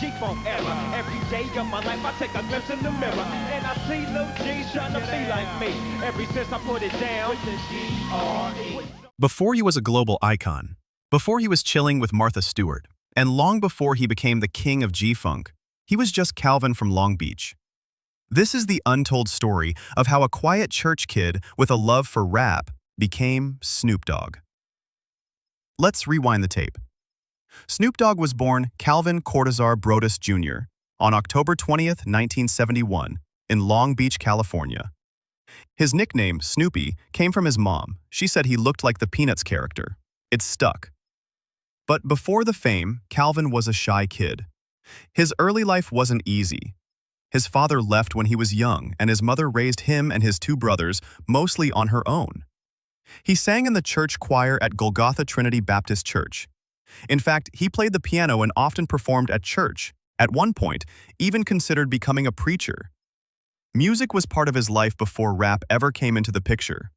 G-Funk era. Every day of my life, I take a glimpse in the mirror, and I see Lil G's trying to be like me. Ever since I put it down with the G-R-E. Before he was a global icon, before he was chilling with Martha Stewart, and long before he became the king of G-Funk, he was just Calvin from Long Beach. This is the untold story of how a quiet church kid with a love for rap became Snoop Dogg. Let's rewind the tape. Snoop Dogg was born Calvin Broadus Jr. on October 20th, 1971, in Long Beach, California. His nickname, Snoopy, came from his mom. She said he looked like the Peanuts character. It stuck. But before the fame, Calvin was a shy kid. His early life wasn't easy. His father left when he was young, and his mother raised him and his two brothers mostly on her own. He sang in the church choir at Golgotha Trinity Baptist Church. In fact, he played the piano and often performed at church. At one point, even considered becoming a preacher. Music was part of his life before rap ever came into the picture.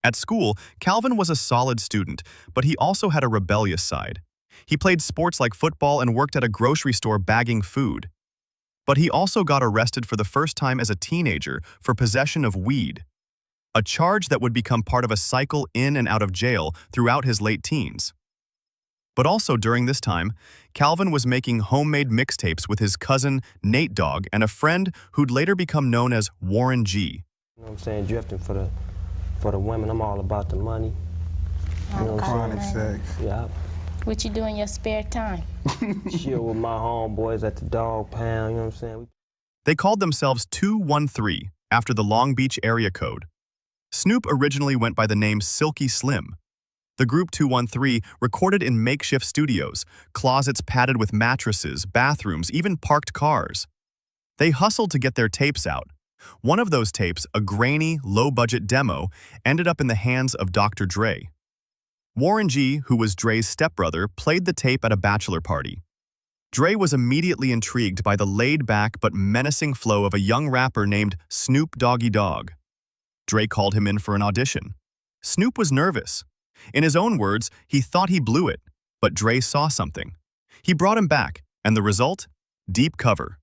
At school, Calvin was a solid student, but he also had a rebellious side. He played sports like football and worked at a grocery store bagging food. But he also got arrested for the first time as a teenager for possession of weed, a charge that would become part of a cycle in and out of jail throughout his late teens. But also during this time, Calvin was making homemade mixtapes with his cousin Nate Dogg and a friend who'd later become known as Warren G. You know what I'm saying? Drifting for the women. I'm all about the money. You know what I'm saying? Sex. Yeah. What you do in your spare time? Chill with my homeboys at the dog pound, you know what I'm saying? They called themselves 213 after the Long Beach area code. Snoop originally went by the name Silky Slim. The group 213 recorded in makeshift studios, closets padded with mattresses, bathrooms, even parked cars. They hustled to get their tapes out. One of those tapes, a grainy, low-budget demo, ended up in the hands of Dr. Dre. Warren G., who was Dre's stepbrother, played the tape at a bachelor party. Dre was immediately intrigued by the laid-back but menacing flow of a young rapper named Snoop Dogg. Dre called him in for an audition. Snoop was nervous. In his own words, he thought he blew it, but Dre saw something. He brought him back, and the result? Deep Cover,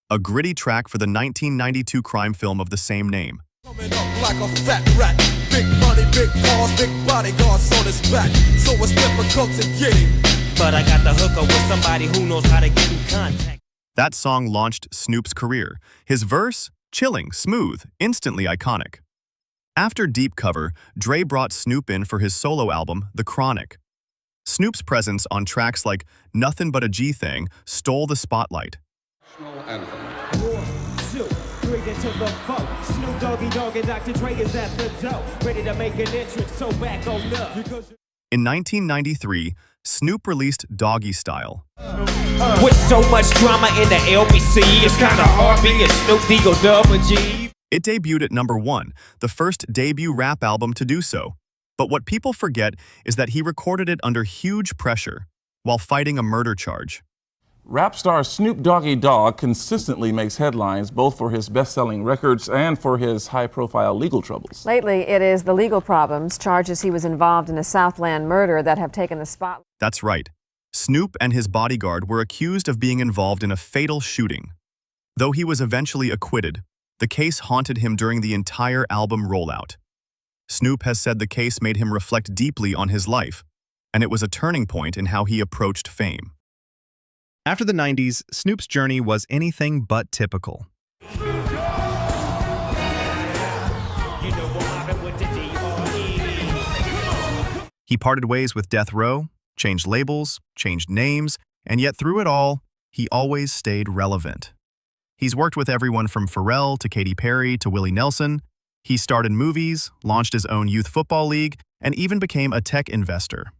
a gritty track for the 1992 crime film of the same name. Coming up like a fat rat, big money, big cars, big bodyguards on his back, so it's difficult to get him. But I got the hookup with somebody who knows how to get in contact. That song launched Snoop's career. His verse? Chilling, smooth, instantly iconic. After Deep Cover, Dre brought Snoop in for his solo album, The Chronic. Snoop's presence on tracks like Nothing But a G Thing stole the spotlight. Into the foe. Snoop Dogg and Dr. Dre is at the door, ready to make an entrance, so back on up. In 1993, Snoop released Doggystyle. With so much drama in the LBC, it's kinda hard being Snoop Dogg. It debuted at #1, the first debut rap album to do so. But what people forget is that he recorded it under huge pressure, while fighting a murder charge. Rap star Snoop Dogg consistently makes headlines both for his best-selling records and for his high-profile legal troubles. Lately, it is the legal problems, charges he was involved in a Southland murder that have taken the spotlight. That's right. Snoop and his bodyguard were accused of being involved in a fatal shooting. Though he was eventually acquitted, the case haunted him during the entire album rollout. Snoop has said the case made him reflect deeply on his life, and it was a turning point in how he approached fame. After the 90s, Snoop's journey was anything but typical. He parted ways with Death Row, changed labels, changed names, and yet through it all, he always stayed relevant. He's worked with everyone from Pharrell to Katy Perry to Willie Nelson. He starred in movies, launched his own youth football league, and even became a tech investor.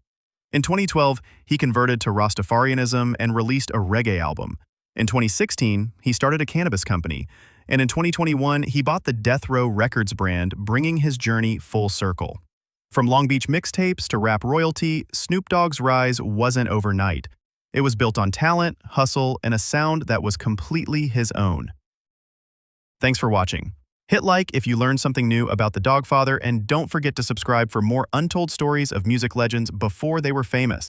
In 2012, he converted to Rastafarianism and released a reggae album. In 2016, he started a cannabis company. And in 2021, he bought the Death Row Records brand, bringing his journey full circle. From Long Beach mixtapes to rap royalty, Snoop Dogg's rise wasn't overnight. It was built on talent, hustle, and a sound that was completely his own. Thanks for watching. Hit like if you learned something new about the Doggfather, and don't forget to subscribe for more untold stories of music legends before they were famous.